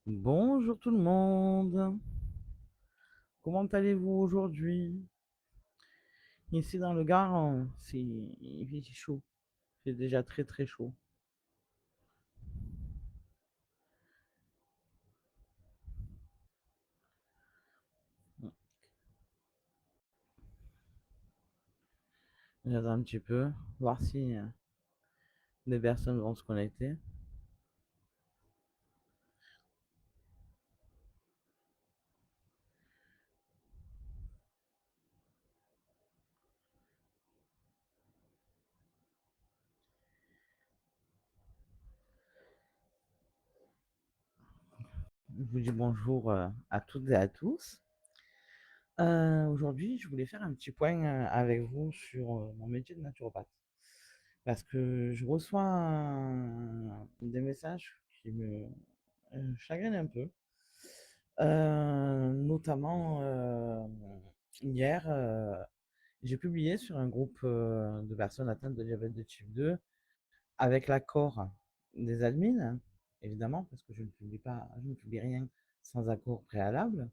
Bonjour tout le monde. Comment allez-vous aujourd'hui? Ici dans le Gard, il fait chaud. C'est déjà très très chaud. J'attends un petit peu, voir si des personnes vont se connecter. Je vous dis bonjour à toutes et à tous. Aujourd'hui, je voulais faire un petit point avec vous sur mon métier de naturopathe. Parce que je reçois des messages qui me chagrinent un peu. Notamment, hier, j'ai publié sur un groupe de personnes atteintes de diabète de type 2 avec l'accord des admins, évidemment, parce que je ne publie rien sans accord préalable.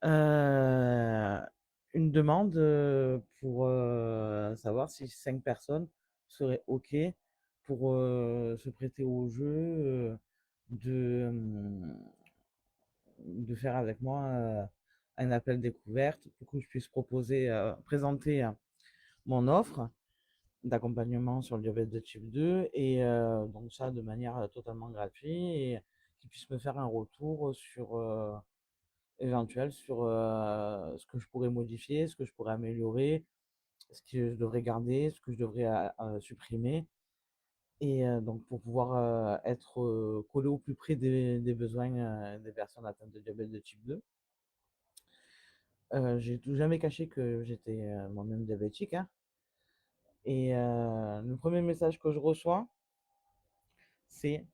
Euh, une demande pour savoir si 5 personnes seraient OK pour se prêter au jeu de faire avec moi un appel découverte pour que je puisse présenter mon offre d'accompagnement sur le diabète de type 2 et donc ça de manière totalement gratuite et qu'ils puissent me faire un retour sur éventuel sur ce que je pourrais modifier, ce que je pourrais améliorer, ce que je devrais garder, ce que je devrais supprimer et donc pour pouvoir être collé au plus près des besoins des personnes atteintes de diabète de type 2. J'ai tout jamais caché que j'étais moi-même diabétique, hein. Et le premier message que je reçois, c'est,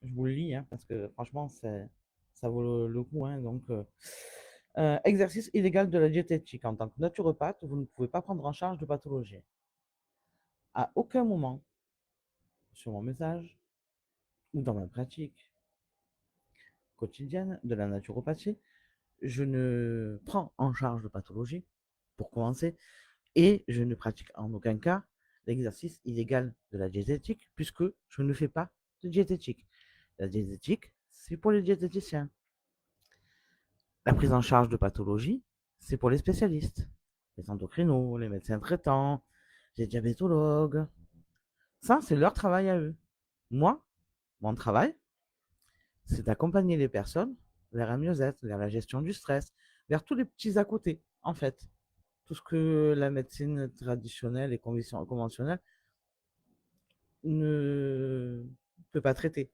je vous le lis, hein, parce que franchement, ça vaut le coup, hein, donc, exercice illégal de la diététique. En tant que naturopathe, vous ne pouvez pas prendre en charge de pathologie. À aucun moment, sur mon message ou dans ma pratique quotidienne de la naturopathie, je ne prends en charge de pathologie, pour commencer. Et je ne pratique en aucun cas l'exercice illégal de la diététique, puisque je ne fais pas de diététique. La diététique, c'est pour les diététiciens. La prise en charge de pathologie, c'est pour les spécialistes. Les endocrinos, les médecins traitants, les diabétologues. Ça, c'est leur travail à eux. Moi, mon travail, c'est d'accompagner les personnes vers un mieux-être, vers la gestion du stress, vers tous les petits à côté, en fait. Tout ce que la médecine traditionnelle et conventionnelle ne peut pas traiter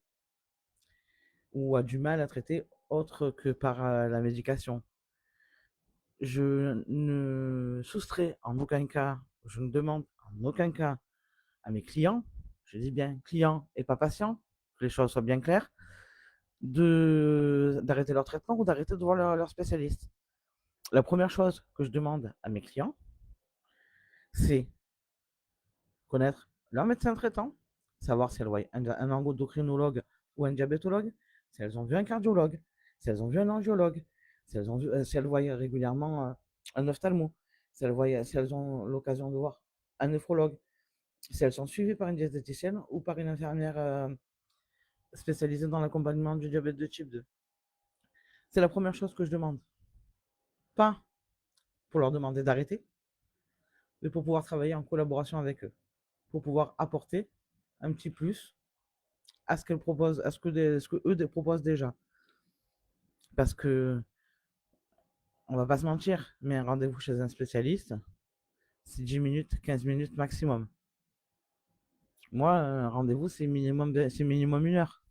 ou a du mal à traiter autre que par la médication. Je ne soustrais en aucun cas, je ne demande en aucun cas à mes clients, je dis bien clients et pas patients, que les choses soient bien claires, d'arrêter leur traitement ou d'arrêter de voir leur spécialiste. La première chose que je demande à mes clients, c'est connaître leur médecin traitant, savoir si elles voient un endocrinologue ou un diabétologue, si elles ont vu un cardiologue, si elles ont vu un angiologue, si elles voient régulièrement un ophtalmo, si elles ont l'occasion de voir un néphrologue, si elles sont suivies par une diététicienne ou par une infirmière spécialisée dans l'accompagnement du diabète de type 2. C'est la première chose que je demande. Pas pour leur demander d'arrêter, mais pour pouvoir travailler en collaboration avec eux, pour pouvoir apporter un petit plus à ce qu'elles proposent, à ce que eux proposent déjà. Parce que, on va pas se mentir, mais un rendez-vous chez un spécialiste, c'est 10 minutes, 15 minutes maximum. Moi, un rendez-vous, c'est minimum 1 heure.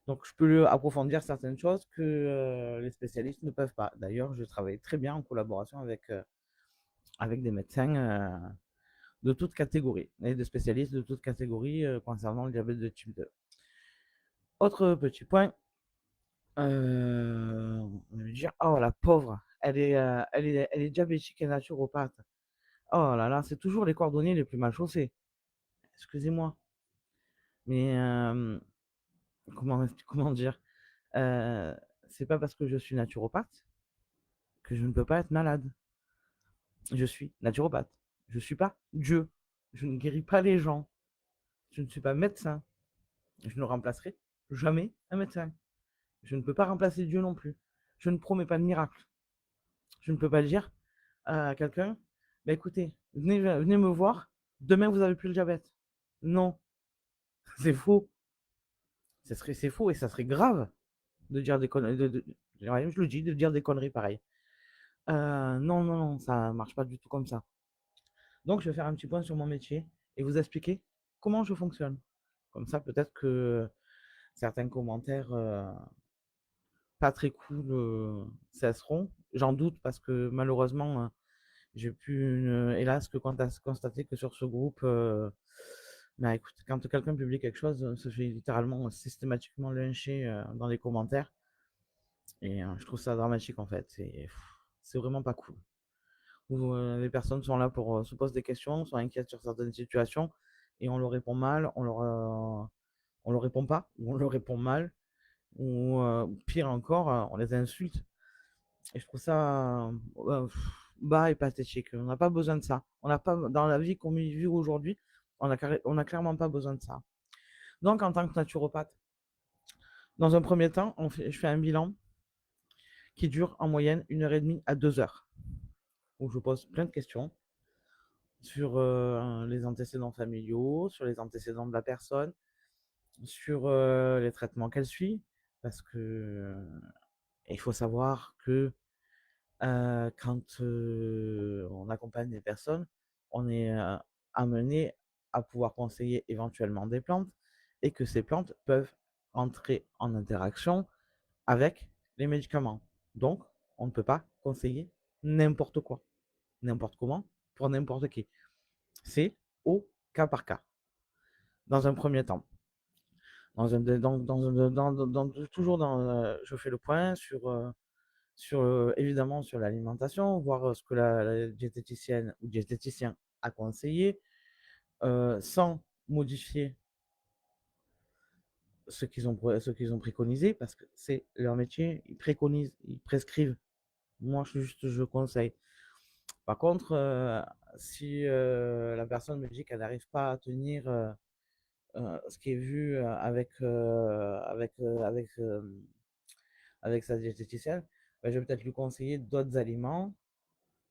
Donc, je peux approfondir certaines choses que les spécialistes ne peuvent pas. D'ailleurs, je travaille très bien en collaboration avec des médecins de toute catégorie et des spécialistes de toute catégorie concernant le diabète de type 2. Autre petit point, on va me dire, oh la pauvre, elle est diabétique et naturopathe. Oh là là, c'est toujours les cordonniers les plus mal chaussés. Excusez-moi. Mais comment dire, euh, c'est pas parce que je suis naturopathe que je ne peux pas être malade. Je suis naturopathe. Je ne suis pas Dieu. Je ne guéris pas les gens. Je ne suis pas médecin. Je ne remplacerai jamais un médecin. Je ne peux pas remplacer Dieu non plus. Je ne promets pas de miracle. Je ne peux pas dire à quelqu'un, bah écoutez, venez me voir, demain vous n'avez plus le diabète. Non, c'est faux. C'est faux et ça serait grave de dire des conneries. Ouais, je le dis, de dire des conneries pareilles. Non, non, non, ça marche pas du tout comme ça. Donc, je vais faire un petit point sur mon métier et vous expliquer comment je fonctionne. Comme ça, peut-être que certains commentaires pas très cool cesseront. J'en doute parce que malheureusement, j'ai pu, hélas, que constater que sur ce groupe, bah, écoute, quand quelqu'un publie quelque chose, on se fait littéralement systématiquement lyncher dans les commentaires. Et je trouve ça dramatique en fait. C'est vraiment pas cool. Où les personnes sont là pour se poser des questions, sont inquiètes sur certaines situations, et on leur répond mal, on leur répond pas, ou on leur répond mal, ou pire encore, on les insulte. Et je trouve ça bas et pathétique. On n'a pas besoin de ça. On n'a pas, dans la vie qu'on vit aujourd'hui, on a clairement pas besoin de ça. Donc, en tant que naturopathe, dans un premier temps, je fais un bilan qui dure en moyenne 1h30 à 2 heures, où je pose plein de questions sur les antécédents familiaux, sur les antécédents de la personne, sur les traitements qu'elle suit, parce que il faut savoir que quand on accompagne des personnes, on est amené à pouvoir conseiller éventuellement des plantes et que ces plantes peuvent entrer en interaction avec les médicaments. Donc, on ne peut pas conseiller n'importe quoi, n'importe comment, pour n'importe qui. C'est au cas par cas, dans un premier temps. Toujours je fais le point sur évidemment sur l'alimentation, voir ce que la diététicienne ou diététicien a conseillé, sans modifier ce qu'ils ont préconisé, parce que c'est leur métier, ils préconisent, ils prescrivent. Moi, je conseille. Par contre, si la personne me dit qu'elle n'arrive pas à tenir ce qui est vu avec sa diététicienne, ben, je vais peut-être lui conseiller d'autres aliments.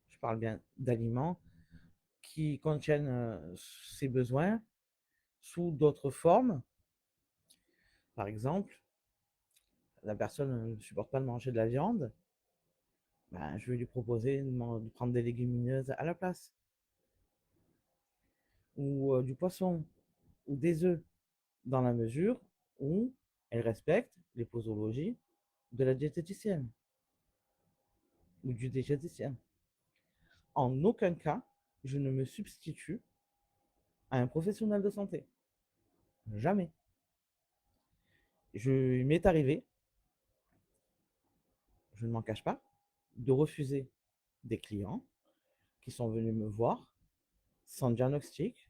Je parle bien d'aliments qui contiennent ses besoins sous d'autres formes. Par exemple, la personne ne supporte pas de manger de la viande, ben, je vais lui proposer de prendre des légumineuses à la place, ou du poisson, ou des œufs, dans la mesure où elle respecte les posologies de la diététicienne ou du diététicien. En aucun cas, je ne me substitue à un professionnel de santé. Jamais. Il m'est arrivé, je ne m'en cache pas, de refuser des clients qui sont venus me voir sans diagnostic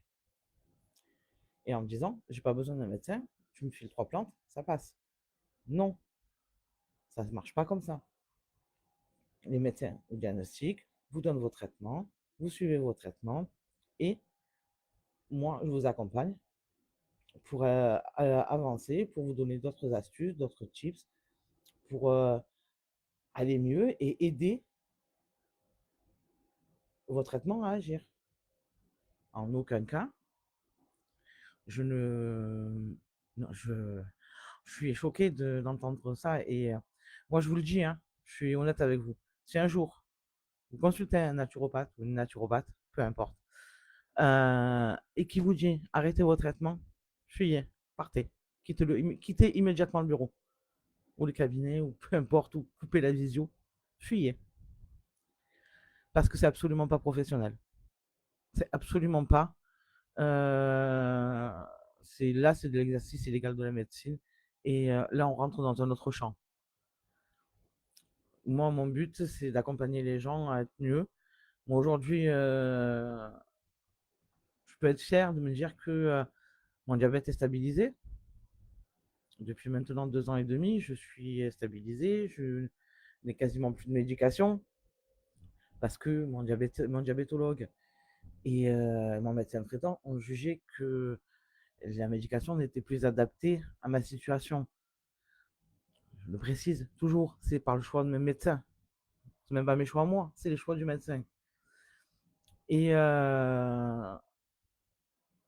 et en me disant j'ai pas besoin d'un médecin, tu me files 3 plantes, ça passe. Non, ça ne marche pas comme ça. Les médecins au diagnostic vous donnent vos traitements, vous suivez vos traitements et moi je vous accompagne pour avancer, pour vous donner d'autres astuces, d'autres tips, pour aller mieux et aider vos traitements à agir. En aucun cas, je ne. Non, je suis choqué d'entendre ça. Et moi, je vous le dis, hein, je suis honnête avec vous. Si un jour, vous consultez un naturopathe ou une naturopathe, peu importe, et qui vous dit arrêtez vos traitements, fuyez, partez. Quittez immédiatement le bureau ou le cabinet ou peu importe, ou coupez la visio, fuyez. Parce que c'est absolument pas professionnel. C'est absolument pas. euh, c'est de l'exercice illégal de la médecine. Et là, on rentre dans un autre champ. Moi, mon but, c'est d'accompagner les gens à être mieux. Moi, aujourd'hui, je peux être fier de me dire que mon diabète est stabilisé. Depuis maintenant 2 ans et demi, je suis stabilisé, je n'ai quasiment plus de médication parce que mon diabétologue et mon médecin traitant ont jugé que la médication n'était plus adaptée à ma situation. Je le précise toujours, c'est par le choix de mes médecins. C'est même pas mes choix à moi, c'est les choix du médecin. Et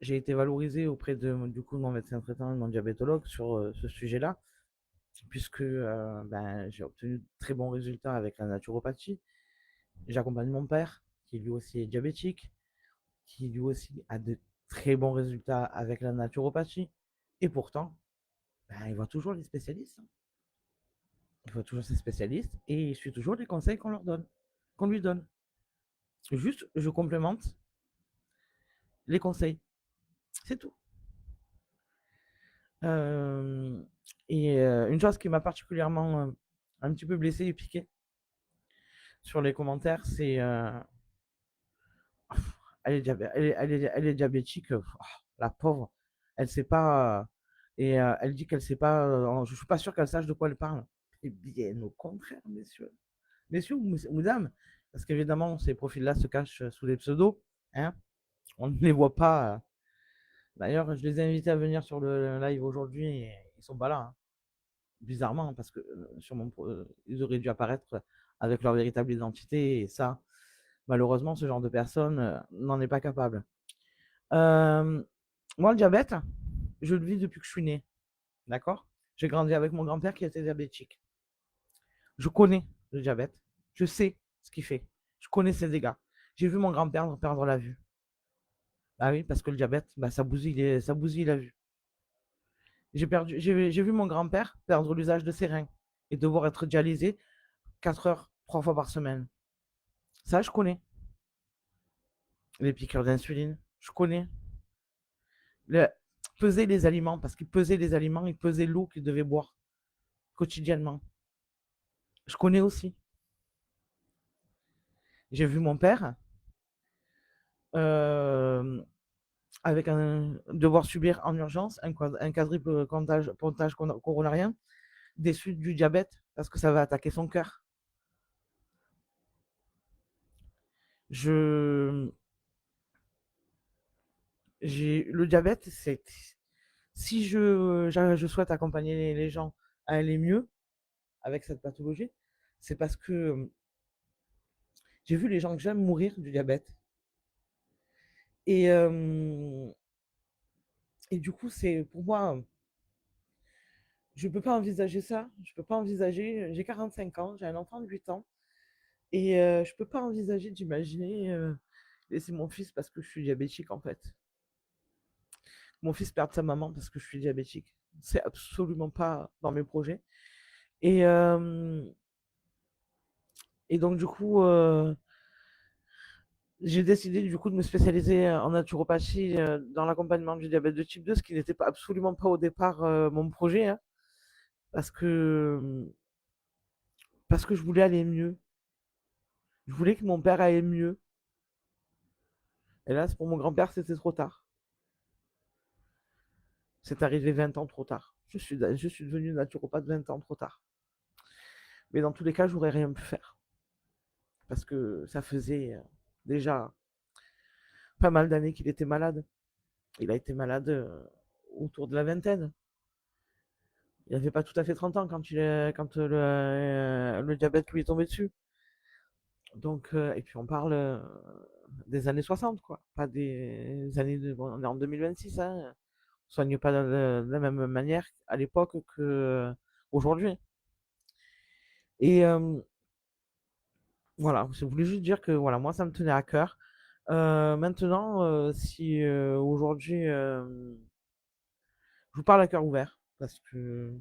j'ai été valorisé auprès du coup de mon médecin traitant et de mon diabétologue sur ce sujet-là, puisque j'ai obtenu de très bons résultats avec la naturopathie. J'accompagne mon père, qui lui aussi est diabétique, qui lui aussi a de très bons résultats avec la naturopathie. Et pourtant, il voit toujours les spécialistes. Il voit toujours ses spécialistes et il suit toujours les conseils qu'on leur donne, qu'on lui donne. Juste, je complémente les conseils. C'est tout. Euh, une chose qui m'a particulièrement un petit peu blessé et piqué sur les commentaires, c'est elle est diabétique, la pauvre. Elle sait pas, elle dit qu'elle sait pas. Je suis pas sûr qu'elle sache de quoi elle parle. Et bien au contraire, messieurs ou dames, parce qu'évidemment ces profils-là se cachent sous des pseudos, hein. On ne les voit pas. D'ailleurs, je les ai invités à venir sur le live aujourd'hui et ils sont pas là, hein. Bizarrement, parce que ils auraient dû apparaître avec leur véritable identité et ça, malheureusement, ce genre de personne n'en est pas capable. Euh, Moi, le diabète, je le vis depuis que je suis né. D'accord. J'ai grandi avec mon grand-père qui était diabétique. Je connais le diabète. Je sais ce qu'il fait. Je connais ses dégâts. J'ai vu mon grand-père perdre la vue. Ah oui, parce que le diabète, ça bousille la vue. J'ai vu mon grand-père perdre l'usage de ses reins et devoir être dialysé 4 heures, 3 fois par semaine. Ça, je connais. Les piqûres d'insuline, je connais. Le, Peser les aliments, parce qu'il pesait les aliments, il pesait l'eau qu'il devait boire quotidiennement. Je connais aussi. J'ai vu mon père euh, devoir subir en urgence un quadruple pontage coronarien des suites du diabète parce que ça va attaquer son cœur. Je, le diabète, c'est si je souhaite accompagner les gens à aller mieux avec cette pathologie, c'est parce que j'ai vu les gens que j'aime mourir du diabète. Et, euh, et du coup, c'est pour moi, je ne peux pas envisager ça. Je ne peux pas envisager. J'ai 45 ans, j'ai un enfant de 8 ans. Et je ne peux pas envisager d'imaginer laisser mon fils parce que je suis diabétique, en fait. Mon fils perd sa maman parce que je suis diabétique. C'est absolument pas dans mes projets. Et, euh, et donc, du coup, j'ai décidé du coup de me spécialiser en naturopathie dans l'accompagnement du diabète de type 2, ce qui n'était pas, absolument pas au départ mon projet, hein, parce que, parce que je voulais aller mieux. Je voulais que mon père aille mieux. Et là, pour mon grand-père, c'était trop tard. C'est arrivé 20 ans trop tard. Je suis devenu naturopathe 20 ans trop tard. Mais dans tous les cas, j'aurais rien pu faire. Parce que ça faisait déjà pas mal d'années qu'il était malade. Il a été malade autour de la vingtaine. Il n'avait pas tout à fait 30 ans quand le diabète lui est tombé dessus. Donc, et puis on parle des années 60, quoi. Pas des années bon, on est en 2026, hein. On ne soigne pas de la même manière à l'époque qu'aujourd'hui. Et voilà, je voulais juste dire que voilà, moi ça me tenait à cœur. Maintenant, si aujourd'hui je vous parle à cœur ouvert, parce que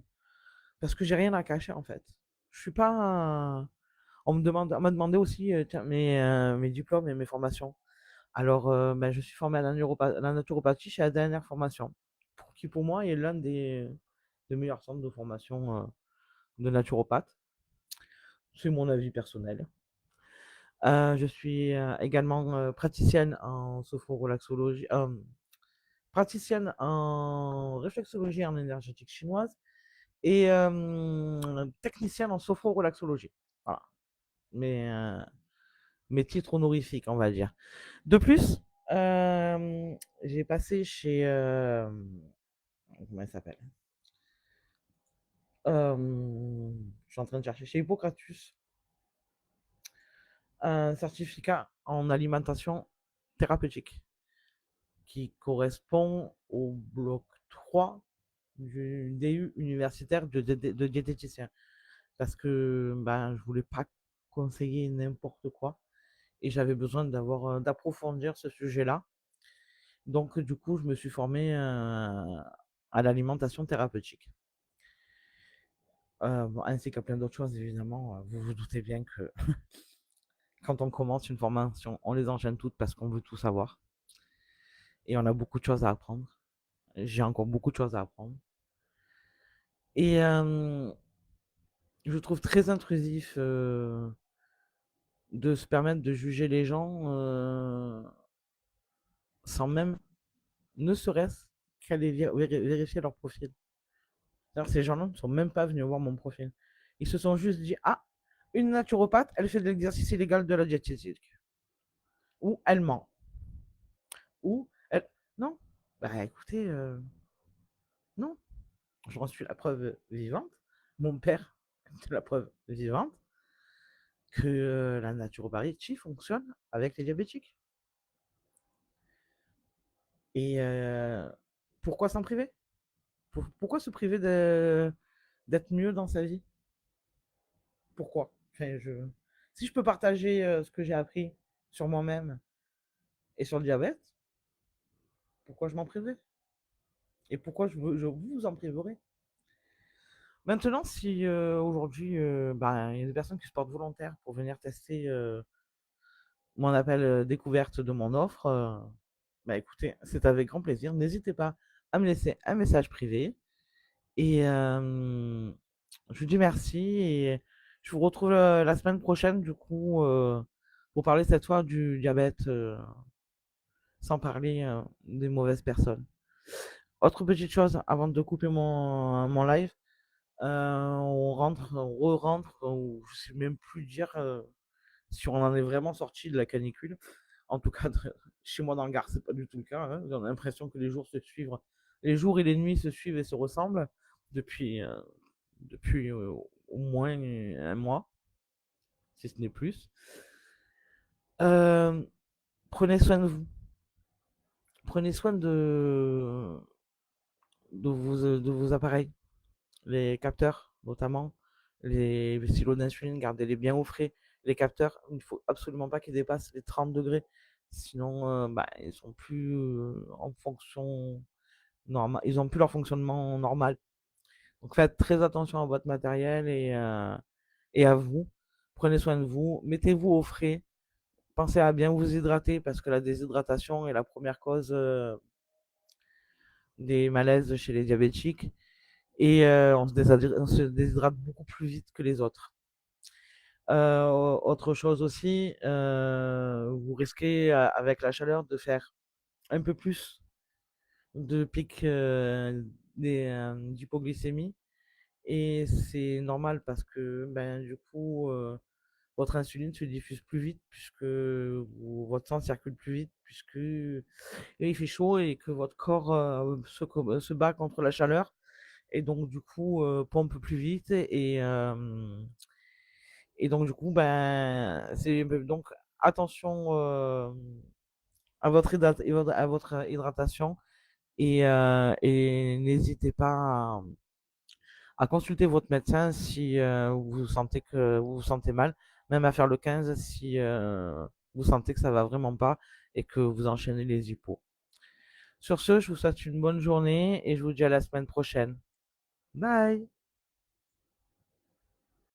j'ai rien à cacher en fait. Je suis pas. On m'a demandé aussi tiens, mes diplômes et mes formations. Alors, je suis formé à la naturopathie chez la dernière formation, qui pour moi est l'un des meilleurs centres de formation de naturopathe. C'est mon avis personnel. Je suis également praticienne en sophrorelaxologie, praticienne en réflexologie et en énergétique chinoise et technicienne en sophro-relaxologie. Voilà. Mes, mes titres honorifiques, on va dire. De plus, j'ai passé chez. Comment elle s'appelle? Je suis en train de chercher chez Hippocratus un certificat en alimentation thérapeutique qui correspond au bloc 3 du DU universitaire de diététicien. Parce que ben, je voulais pas conseiller n'importe quoi et j'avais besoin d'approfondir ce sujet-là. Donc, du coup, je me suis formé à l'alimentation thérapeutique. Bon, ainsi qu'à plein d'autres choses, évidemment. Vous vous doutez bien que quand on commence une formation, on les enchaîne toutes parce qu'on veut tout savoir. Et on a beaucoup de choses à apprendre. J'ai encore beaucoup de choses à apprendre. Et je trouve très intrusif de se permettre de juger les gens sans même, ne serait-ce qu'aller vérifier leur profil. Alors, ces gens-là ne sont même pas venus voir mon profil. Ils se sont juste dit, ah, une naturopathe, elle fait de l'exercice illégal de la diététique. Ou elle ment. Ou elle... Non. Bah écoutez, non. J'en suis la preuve vivante. Mon père est la preuve vivante que la naturopathie fonctionne avec les diabétiques. Et pourquoi s'en priver? Pourquoi se priver d'être mieux dans sa vie? Pourquoi? Enfin, si je peux partager ce que j'ai appris sur moi-même et sur le diabète, pourquoi je m'en priverais? Et pourquoi je vous en priverai? Maintenant, si aujourd'hui, il y a des personnes qui se portent volontaires pour venir tester mon appel découverte de mon offre, bah écoutez, c'est avec grand plaisir. N'hésitez pas à me laisser un message privé. Et je vous dis merci et je vous retrouve la semaine prochaine, du coup, pour parler cette fois du diabète, sans parler des mauvaises personnes. Autre petite chose avant de couper mon live, on re-rentre, ou je sais même plus dire si on en est vraiment sorti de la canicule. En tout cas, chez moi dans le Gard, c'est pas du tout le cas. Hein. J'ai l'impression que les jours et les nuits se suivent et se ressemblent depuis, au moins un mois, si ce n'est plus. Euh, Prenez soin de vous. Prenez soin de vos appareils, les capteurs notamment, les silos d'insuline, gardez-les bien au frais. Les capteurs, il ne faut absolument pas qu'ils dépassent les 30 degrés, sinon ils sont plus en fonction normale, ils ont plus leur fonctionnement normal. Donc faites très attention à votre matériel et à vous. Prenez soin de vous, mettez-vous au frais, pensez à bien vous hydrater parce que la déshydratation est la première cause des malaises chez les diabétiques et on se déshydrate beaucoup plus vite que les autres. Autre chose aussi, vous risquez avec la chaleur de faire un peu plus de pics d'hypoglycémie et c'est normal parce que du coup votre insuline se diffuse plus vite puisque votre sang circule plus vite puisque il fait chaud et que votre corps se bat contre la chaleur et donc du coup pompe plus vite et donc du coup c'est donc attention à votre hydratation et n'hésitez pas à consulter votre médecin si vous sentez que vous vous sentez mal, même à faire le 15 si vous sentez que ça va vraiment pas et que vous enchaînez les hippos. Sur ce, je vous souhaite une bonne journée et je vous dis à la semaine prochaine. Bye!